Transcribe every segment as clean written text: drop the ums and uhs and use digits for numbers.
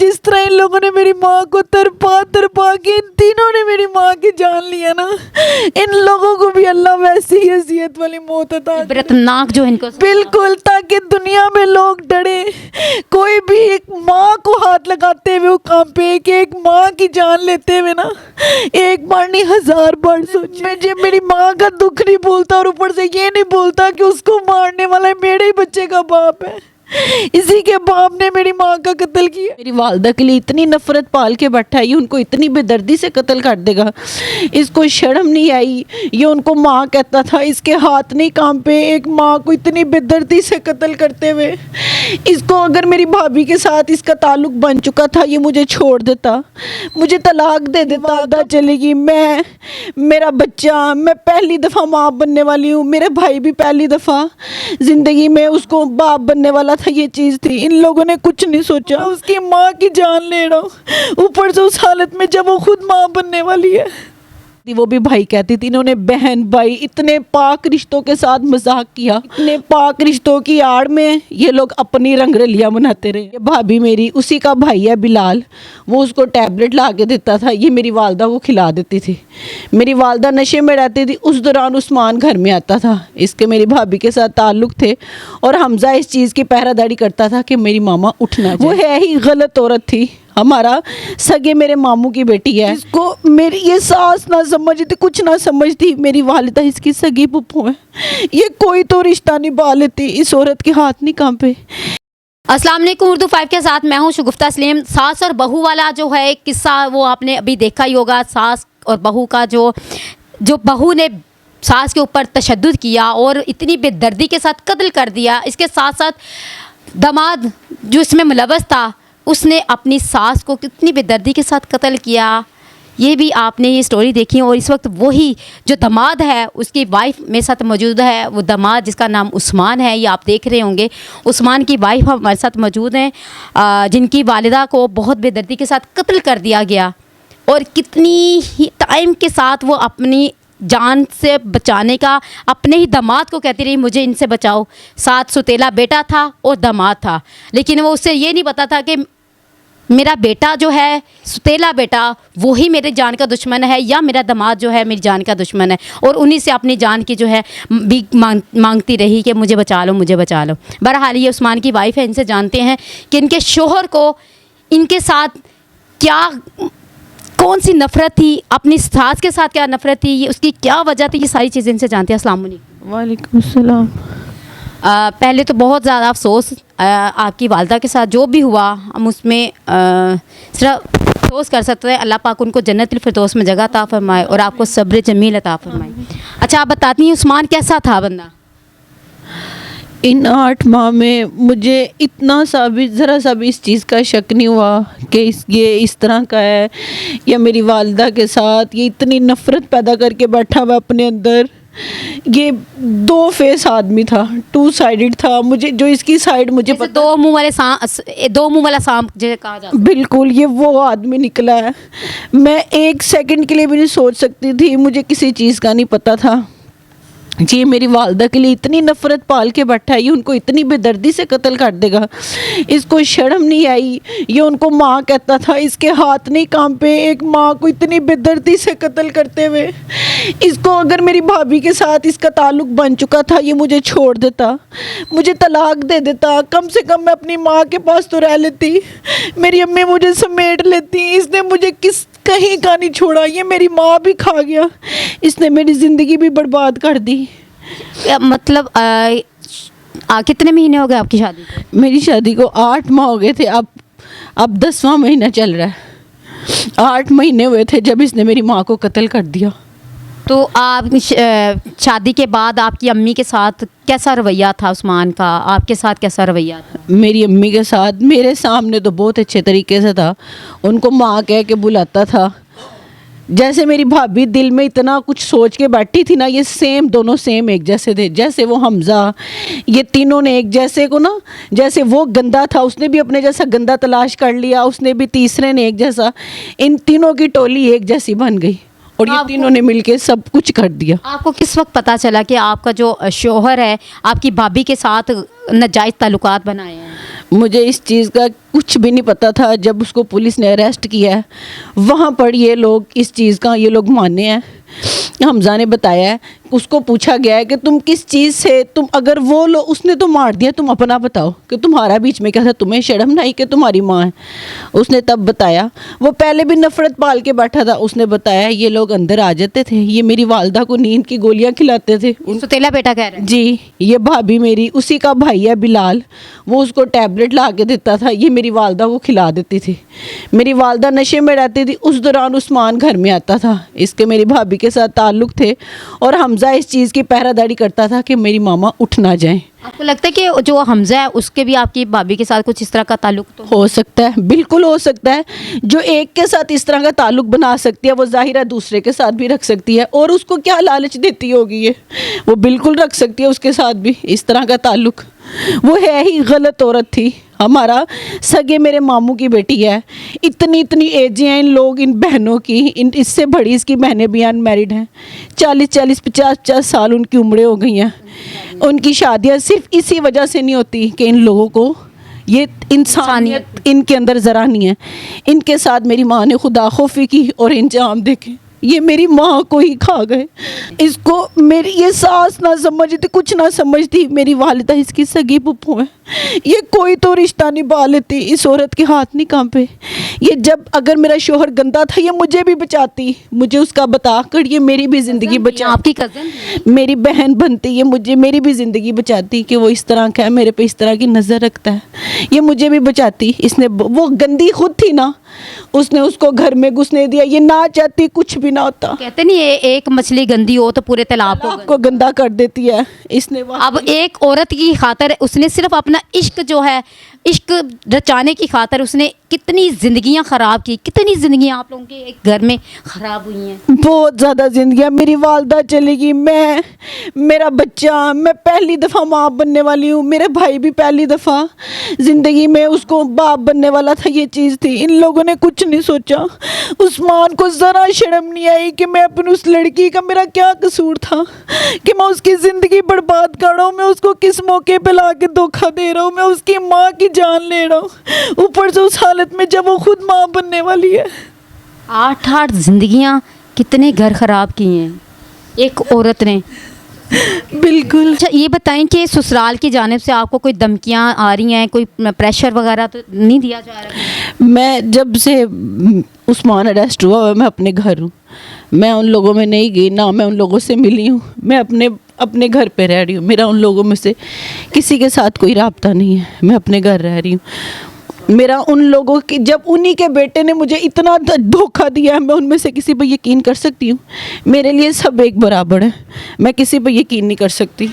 जिस तरह इन लोगों ने मेरी माँ को तरपा तरपा के इन तीनों ने मेरी माँ की जान लिया ना, इन लोगों को भी अल्लाह वैसी ही अज़ियत वाली मौत अता करे। इबरतनाक जो इनको बिल्कुल, ताकि दुनिया में लोग डरे, कोई भी एक माँ को हाथ लगाते हुए वो कांपे कि एक माँ की जान लेते हुए ना एक बार नहीं 1000 बार सोचे। मैं जब मेरी माँ का दुख नहीं भूलता और ऊपर से ये नहीं भूलता कि उसको मारने वाला मेरे ही बच्चे का बाप है, इसी के बाप ने मेरी माँ का कत्ल किया। मेरी वालदा के लिए इतनी नफरत पाल के बैठा है, ये उनको इतनी बेदर्दी से कत्ल कर देगा, इसको शर्म नहीं आई। ये उनको माँ कहता था, इसके हाथ नहीं कांपे एक माँ को इतनी बेदर्दी से कत्ल करते हुए। इसको अगर मेरी भाभी के साथ इसका ताल्लुक बन चुका था, ये मुझे छोड़ देता, मुझे तलाक दे देता, आधा चलेगी मैं, मेरा बच्चा, मैं पहली दफ़ा माँ बनने वाली हूँ, मेरे भाई भी पहली दफ़ा ज़िंदगी में उसको बाप बनने वाला था, ये चीज़ थी। इन लोगों ने कुछ नहीं सोचा, उसकी माँ की जान ले रहा हूँ, ऊपर से उस हालत में जब वो खुद माँ बनने वाली है। वो भी भाई कहती थी, इन्होंने बहन भाई इतने पाक रिश्तों के साथ मजाक किया, इतने पाक रिश्तों की आड़ में ये लोग अपनी रंगरलियां मनाते रहे। ये भाभी मेरी, उसी का भाई है बिलाल, वो उसको टैबलेट ला के देता था, ये मेरी वालदा को खिला देती थी। मेरी वालदा नशे में रहती थी, उस दौरान उस्मान घर में आता था, इसके मेरी भाभी के साथ ताल्लुक थे और हमजा इस चीज़ की पहरादारी करता था कि मेरी मामा उठना जाए। वो है ही गलत औरत थी, हमारा सगे मेरे मामू की बेटी है, इसको मेरी ये सास ना समझती, कुछ ना समझती, मेरी वालिदा इसकी सगी पुप्पो है, ये कोई तो रिश्ता निभा लेती, इस औरत के हाथ नहीं कांपे। अस्सलाम वालेकुम, उर्दू 5 के साथ मैं हूँ शगुफ्ता सलीम। सास और बहू वाला जो है किस्सा वो आपने अभी देखा ही होगा। सास और बहू का जो बहू ने सास के ऊपर तशद्दुद किया और इतनी बेदर्दी के साथ कत्ल कर दिया। इसके साथ साथ दामाद जो इसमें मुलव्वस था, उसने अपनी सास को कितनी बेदर्दी के साथ कत्ल किया, ये भी आपने ये स्टोरी देखी। और इस वक्त वही जो दामाद है उसकी वाइफ मेरे साथ मौजूद है। वो दामाद जिसका नाम उस्मान है, ये आप देख रहे होंगे, उस्मान की वाइफ हमारे साथ मौजूद हैं, जिनकी वालिदा को बहुत बेदर्दी के साथ कत्ल कर दिया गया। और कितनी ही टाइम के साथ वो अपनी जान से बचाने का अपने ही दामाद को कहती रही, मुझे इनसे बचाओ। साथ सुतेला बेटा था और दामाद था, लेकिन वो उससे ये नहीं पता था कि मेरा बेटा जो है, सुतेला बेटा, वही मेरे जान का दुश्मन है या मेरा दामाद जो है मेरी जान का दुश्मन है। और उन्हीं से अपनी जान की जो है भी मांगती रही कि मुझे बचा लो, मुझे बचा लो। बहरहाल ये उस्मान की वाइफ है, इनसे जानते हैं कि इनके शोहर को इनके साथ क्या, कौन सी नफ़रत थी, अपनी सास के साथ क्या नफ़रत थी, ये उसकी क्या वजह थी, ये सारी चीज़ें इनसे जानते हैं। अस्सलाम वालेकुम। वालेकुम सलाम। पहले तो बहुत ज़्यादा अफसोस, आपकी वालदा के साथ जो भी हुआ हम उसमें सिर्फ अफसोस कर सकते हैं। अल्लाह पाक उनको जन्नतुल फिरदौस में जगह अता फरमाए और आपको सब्र जमील अता फरमाए। अच्छा, आप बताती हैं उस्मान कैसा था बंदा? इन 8 माह में मुझे इतना सा भी, ज़रा सा भी इस चीज़ का शक नहीं हुआ कि ये इस तरह का है या मेरी वालदा के साथ ये इतनी नफ़रत पैदा करके बैठा हुआ अपने अंदर। ये 2 फेस आदमी था, 2 साइडेड था। मुझे जो इसकी साइड मुझे पता, 2 मुंह वाला सांप जैसे कहा जाता है, बिल्कुल ये वो आदमी निकला है। मैं 1 सेकंड के लिए भी नहीं सोच सकती थी, मुझे किसी चीज़ का नहीं पता था। जी, मेरी वालदा के लिए इतनी नफ़रत पाल के बैठा है, ये उनको इतनी बेदर्दी से कत्ल कर देगा, इसको शर्म नहीं आई। ये उनको माँ कहता था, इसके हाथ नहीं कांपे एक माँ को इतनी बेदर्दी से कत्ल करते हुए। इसको अगर मेरी भाभी के साथ इसका ताल्लुक बन चुका था, ये मुझे छोड़ देता, मुझे तलाक दे देता, कम से कम मैं अपनी माँ के पास तो रह लेती, मेरी अम्मी मुझे समेट लेती। इसने मुझे कहीं का नहीं छोड़ा, ये मेरी माँ भी खा गया, इसने मेरी ज़िंदगी भी बर्बाद कर दी। मतलब कितने महीने हो गए आपकी शादी को? मेरी शादी को 8 माह हो गए थे, अब 10वां महीना चल रहा है। 8 महीने हुए थे जब इसने मेरी माँ को कत्ल कर दिया। तो आप शादी के बाद आपकी अम्मी के साथ कैसा रवैया था उस्मान का? आपके साथ कैसा रवैया था? मेरी अम्मी के साथ मेरे सामने तो बहुत अच्छे तरीके से था, उनको माँ कह के बुलाता था। जैसे मेरी भाभी दिल में इतना कुछ सोच के बैठी थी ना, ये सेम, दोनों सेम एक जैसे थे। जैसे वो हमजा, ये तीनों ने एक जैसे को ना, जैसे वो गंदा था उसने भी अपने जैसा गंदा तलाश कर लिया, उसने भी तीसरे ने एक जैसा, इन तीनों की टोली एक जैसी बन गई और ये तीनों ने मिलके सब कुछ कर दिया। आपको किस वक्त पता चला कि आपका जो शौहर है आपकी भाभी के साथ नाजायज़ ताल्लुकात बनाए हैं? मुझे इस चीज़ का कुछ भी नहीं पता था। जब उसको पुलिस ने अरेस्ट किया है वहाँ पर ये लोग इस चीज़ का ये लोग माने हैं। हमजा ने बताया है, उसको पूछा गया है कि तुम किस चीज़ से, तुम अगर वो लो उसने तो मार दिया, तुम अपना बताओ कि तुम्हारा बीच में क्या था, तुम्हें शर्म नहीं कि तुम्हारी माँ है। उसने तब बताया, वो पहले भी नफ़रत पाल के बैठा था। उसने बताया ये लोग अंदर आ जाते थे, ये मेरी वालदा को नींद की गोलियां खिलाते थे। सुतेला बेटा कह रहे हैं? जी, ये भाभी मेरी, उसी का भाई है बिलाल, वो उसको टैबलेट ला के देता था, ये मेरी वालदा को खिला देती थी। मेरी वालदा नशे में रहती थी, उस दौरान उस्मान घर में आता था। इसके मेरी भाभी के साथ ताल्लुक़ थे और हमजा इस चीज़ की पहरादारी करता था कि मेरी मामा उठ ना जाए। आपको लगता है कि जो हमजा है उसके भी आपकी भाभी के साथ कुछ इस तरह का ताल्लुक तो हो सकता है, बिल्कुल हो सकता है। जो एक के साथ इस तरह का ताल्लुक बना सकती है वो ज़ाहिर है दूसरे के साथ भी रख सकती है। और उसको क्या लालच देती होगी ये, वो बिल्कुल रख सकती है उसके साथ भी इस तरह का ताल्लुक। वो है ही गलत औरत थी। हमारा सगे मेरे मामू की बेटी है, इतनी इतनी एजें हैं इन लोग, इन बहनों की, इन इससे बड़ी इसकी बहनें भी अनमैरिड हैं। 40-40 50-50 साल उनकी उम्रें हो गई हैं। उनकी शादियां सिर्फ इसी वजह से नहीं होती कि इन लोगों को ये इंसानियत इनके अंदर ज़रा नहीं है। इनके साथ मेरी माँ ने खुदा खौफी की और इंजाम देखे, ये मेरी माँ को ही खा गए। इसको मेरी ये सास ना समझती, कुछ ना समझती। मेरी वालिदा इसकी सगी पुप्पू है। ये कोई तो रिश्ता निभा लेती, इस औरत के हाथ नहीं कांपे। ये जब अगर मेरा शोहर गंदा था ये मुझे भी बचाती, मुझे उसका बता कर ये मेरी भी ज़िंदगी बचा, आपकी कज़न मेरी बहन बनती, ये मुझे मेरी भी ज़िंदगी बचाती कि वो इस तरह का है, मेरे पे इस तरह की नज़र रखता है, ये मुझे भी बचाती। इसने, वो गंदी खुद थी ना, उसने उसको घर में घुसने दिया। ये ना चाहती कुछ भी ना होता। कहते नहीं एक मछली गंदी हो तो पूरे तालाब को गंदा कर देती है इसने। अब एक औरत की खातर उसने सिर्फ अपना इश्क जो है, इश्क रचाने की खातर उसने कितनी ज़िंदगियां ख़राब की, कितनी ज़िंदगियां आप लोगों के एक घर में ख़राब हुई हैं। बहुत ज़्यादा ज़िंदगियां। मेरी वालदा चलेगी, मैं, मेरा बच्चा, मैं पहली दफ़ा माँ बनने वाली हूँ, मेरे भाई भी पहली दफ़ा ज़िंदगी में उसको बाप बनने वाला था। ये चीज़ थी, इन लोगों ने कुछ नहीं सोचा। उस्मान को ज़रा शर्म नहीं आई कि मैं अपनी उस लड़की का, मेरा क्या कसूर था कि मैं उसकी ज़िंदगी बर्बाद कर रहा हूँ, मैं उसको किस मौके पे ला के धोखा दे रहा हूँ, मैं उसकी माँ की जान ले रहा हूँ, ऊपर से उस हालत में जब वो खुद माँ बनने वाली है। 8 ज़िंदगियां, कितने घर ख़राब किए हैं एक औरत ने। बिल्कुल। अच्छा ये बताएं कि ससुराल की जानिब से आपको कोई धमकियां आ रही हैं, कोई प्रेशर वगैरह तो नहीं दिया जा रहा? मैं जब से उस्मान अरेस्ट हुआ मैं अपने घर हूँ। मैं उन लोगों में नहीं गई, ना मैं उन लोगों से मिली हूँ। मैं अपने घर पे रह रही हूँ। मेरा उन लोगों में से किसी के साथ कोई राब्ता नहीं है। मैं अपने घर रह रही हूँ। मेरा उन लोगों की, जब उन्हीं के बेटे ने मुझे इतना धोखा दिया है, मैं उनमें से किसी पर यकीन कर सकती हूँ? मेरे लिए सब एक बराबर है, मैं किसी पर यकीन नहीं कर सकती।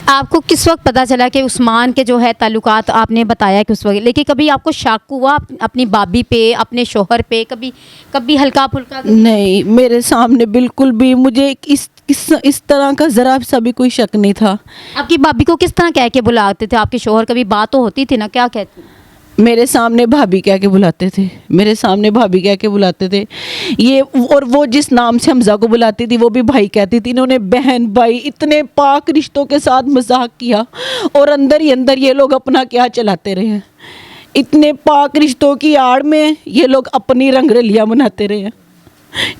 आपको किस वक्त पता चला कि उस्मान के जो है ताल्लुकात, आपने बताया कि उस वक्त, लेकिन कभी आपको शक हुआ अपनी भाभी पे, अपने शोहर पे, कभी हल्का फुल्का? नहीं, मेरे सामने बिल्कुल भी मुझे इस तरह का ज़रा सा भी कोई शक नहीं था। आपकी भाभी को किस तरह कह के बुलाते थे आपके शोहर? कभी बात तो होती थी ना, क्या कहते? मेरे सामने भाभी कह के बुलाते थे, मेरे सामने भाभी कह के बुलाते थे ये। और वो जिस नाम से हमजा को बुलाती थी वो भी भाई कहती थी। इन्होंने बहन भाई इतने पाक रिश्तों के साथ मजाक किया और अंदर ही अंदर ये लोग अपना क्या चलाते रहे हैं। इतने पाक रिश्तों की आड़ में ये लोग अपनी रंगरलियाँ मनाते रहे हैं।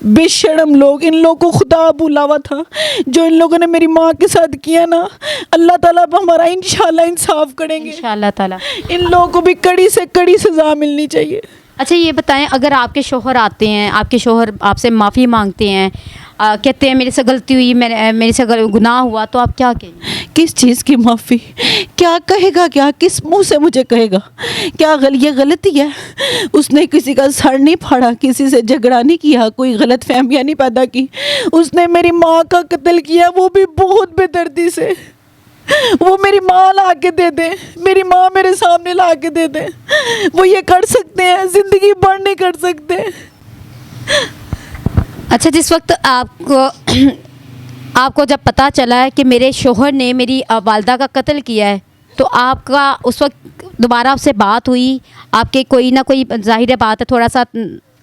बेशर्म लोग, इन लोगों को खुदा बुलावा था जो इन लोगों ने मेरी माँ के साथ किया ना। अल्लाह ताला हमारा इंशाल्लाह इंसाफ करेंगे इंशाल्लाह ताला। इन लोगों को भी कड़ी से कड़ी सज़ा मिलनी चाहिए। अच्छा ये बताएं, अगर आपके शोहर आते हैं, आपके शोहर आपसे माफ़ी मांगते हैं, कहते हैं मेरे से गलती हुई, मेरे से गुनाह हुआ, तो आप क्या कहेंगे? किस चीज़ की माफ़ी? क्या कहेगा? क्या किस मुंह से मुझे कहेगा? क्या ये गलती है? उसने किसी का सर नहीं फाड़ा, किसी से झगड़ा नहीं किया, कोई गलत फहमियाँ नहीं पैदा की। उसने मेरी माँ का कत्ल किया, वो भी बहुत बेदर्दी से। वो मेरी माँ ला के दे दे, मेरी माँ मेरे सामने ला के दे दे, वो ये कर सकते हैं, ज़िंदगी भर नहीं कर सकते। अच्छा जिस वक्त आपको जब पता चला है कि मेरे शोहर ने मेरी वालदा का कत्ल किया है, तो आपका उस वक्त दोबारा आपसे बात हुई? आपके कोई ना कोई, जाहिर है बात है, थोड़ा सा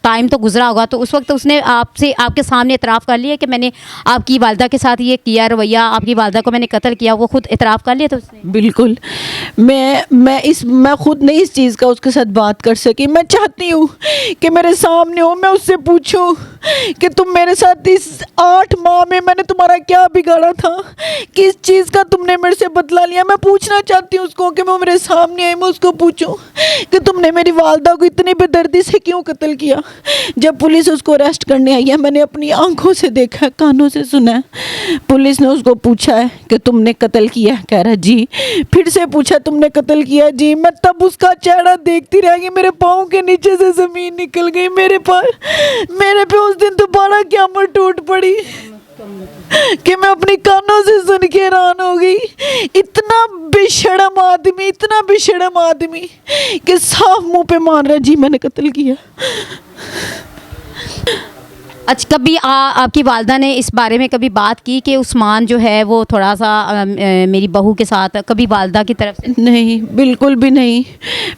टाइम तो गुजरा होगा, तो उस वक्त उसने आपसे आपके सामने इतराफ़ कर लिया कि मैंने आपकी वालदा के साथ ये किया रवैया, आपकी वालदा को मैंने कत्ल किया, वो खुद इतराफ़ कर लिया था उसने? बिल्कुल। मैं खुद नहीं इस चीज़ का उसके साथ बात कर सकी। मैं चाहती हूँ कि मेरे सामने हो, मैं उससे पूछूं कि तुम मेरे साथ इस 8 माह में मैंने तुम्हारा क्या बिगाड़ा था, किस चीज़ का तुमने मेरे से बदला लिया। मैं पूछना चाहती हूँ उसको कि वो मेरे सामने आए, मैं उसको पूछूं कि तुमने मेरी वालदा को इतनी बेदर्दी से क्यों कत्ल किया। जब पुलिस उसको अरेस्ट करने आई है, मैंने अपनी आंखों से देखा है, कानों से सुना है। पुलिस ने उसको पूछा है कि तुमने कत्ल किया है, कह रहा जी। फिर से पूछा तुमने कत्ल किया जी। मैं तब उसका चेहरा देखती रह गई, मेरे पाँव के नीचे से ज़मीन निकल गई। मेरे पे उस दिन दोबारा क़यामत टूट पड़ी कि मैं अपनी कानों से सुन के हैरान हो गई। इतना बेशर्म आदमी कि साफ मुंह पे मान रहा है जी मैंने कत्ल किया। अच्छा, कभी आपकी वालदा ने इस बारे में कभी बात की कि उस्मान जो है वो थोड़ा सा मेरी बहू के साथ, कभी वालदा की तरफ से? नहीं, बिल्कुल भी नहीं।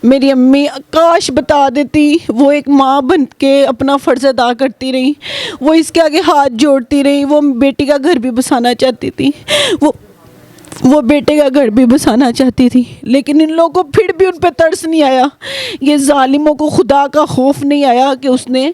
मेरी अम्मी काश बता देती, वो एक माँ बन के अपना फ़र्ज़ अदा करती रही, वो इसके आगे हाथ जोड़ती रही, वो बेटी का घर भी बसाना चाहती थी, वो बेटे का घर भी बसाना चाहती थी, लेकिन इन लोगों को फिर भी उन पे तरस नहीं आया। ये ज़ालिमों को खुदा का खौफ नहीं आया कि उसने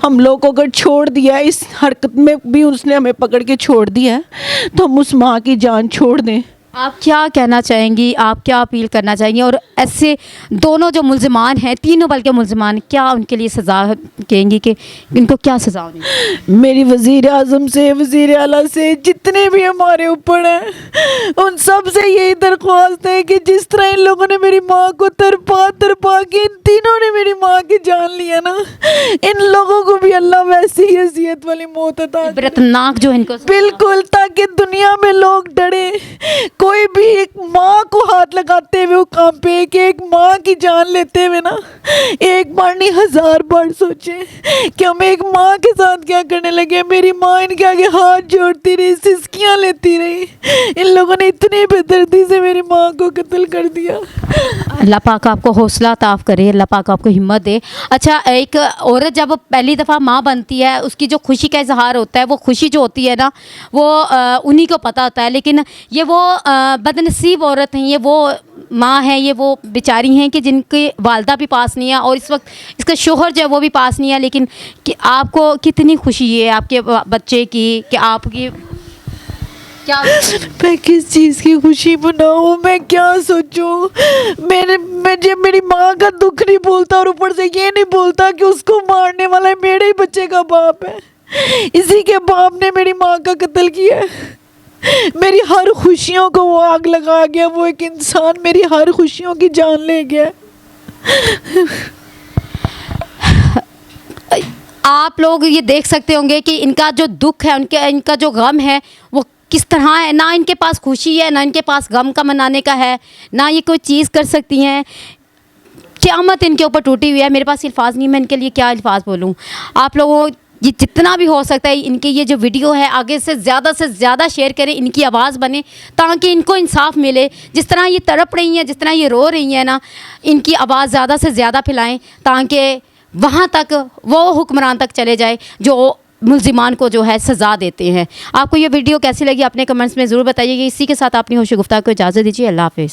हम लोगों को अगर छोड़ दिया, इस हरकत में भी उसने हमें पकड़ के छोड़ दिया है, तो हम उस माँ की जान छोड़ दें। आप क्या कहना चाहेंगी, आप क्या अपील करना चाहेंगी? और ऐसे दोनों जो मुल्ज़िमान हैं, तीनों बल्कि मुल्ज़िमान, क्या उनके लिए सज़ा कहेंगी कि इनको क्या सज़ा होनी चाहिए? मेरी वज़ीर आज़म से, वज़ीर आला से, जितने भी हमारे ऊपर हैं, उन सब से यही दरख्वास्त है कि जिस तरह इन लोगों ने मेरी माँ को तरपा के इन तीनों ने मेरी माँ की जान लिया ना, इन लोगों को भी अल्लाह वैसी हैसियत वाली मौत अता करे। इबरतनाक जो इनको, बिल्कुल, ताकि दुनिया में लोग डरे। कोई भी एक माँ को हाथ लगाते हुए वो कांपे कि एक माँ की जान लेते हुए ना एक बार नहीं 1000 बार सोचे कि हम एक माँ के साथ क्या करने लगे। मेरी माँ इनके आगे हाथ जोड़ती रही, सिसकियाँ लेती रही, इन लोगों ने इतनी बेदर्दी से मेरी माँ को कत्ल कर दिया। अल्लाह पाक आपको हौसला अता करे, अल्लाह पाक आपको हिम्मत दे। अच्छा, एक औरत जब पहली दफ़ा माँ बनती है, उसकी जो खुशी का इजहार होता है, वो खुशी जो होती है ना, वो उन्हीं को पता होता है। लेकिन ये वो बदनसीब औरत हैं, ये वो माँ है, ये वो बेचारी हैं कि जिनकी वालदा भी पास नहीं है और इस वक्त इसका शोहर जो है वो भी पास नहीं है। लेकिन कि आपको कितनी खुशी है आपके बच्चे की कि आपकी क्या, मैं किस चीज़ की खुशी मनाऊँ, मैं क्या सोचूं। मैं मेरी माँ का दुख नहीं बोलता और ऊपर से ये नहीं बोलता कि उसको मारने वाला मेरे ही बच्चे का बाप है, इसी के बाप ने मेरी माँ का कत्ल किया है। मेरी हर खुशियों को वो आग लगा गया, वो एक इंसान मेरी हर खुशियों की जान ले गया। आप लोग ये देख सकते होंगे कि इनका जो दुख है, इनका जो गम है, वो किस तरह है। ना इनके पास खुशी है, ना इनके पास गम का मनाने का है, ना ये कोई चीज़ कर सकती हैं। क़यामत इनके ऊपर टूटी हुई है। मेरे पास अल्फाज नहीं, मैं इनके लिए क्या अल्फाज बोलूँ। आप लोगों ये जितना भी हो सकता है इनके ये जो वीडियो है आगे से ज़्यादा शेयर करें, इनकी आवाज़ बने ताकि इनको इंसाफ मिले। जिस तरह ये तड़प रही हैं, जिस तरह ये रो रही हैं ना, इनकी आवाज़ ज़्यादा से ज़्यादा फैलाएं ताकि वहाँ तक वो हुक्मरान तक चले जाए जो मुल्ज़िमान को जो है सज़ा देते हैं। आपको ये वीडियो कैसी लगी अपने कमेंट्स में ज़रूर बताइएगा। इसी के साथ अपनी होश गुफ्तार को इजाज़त दीजिए। अल्लाह हाफ़िज़।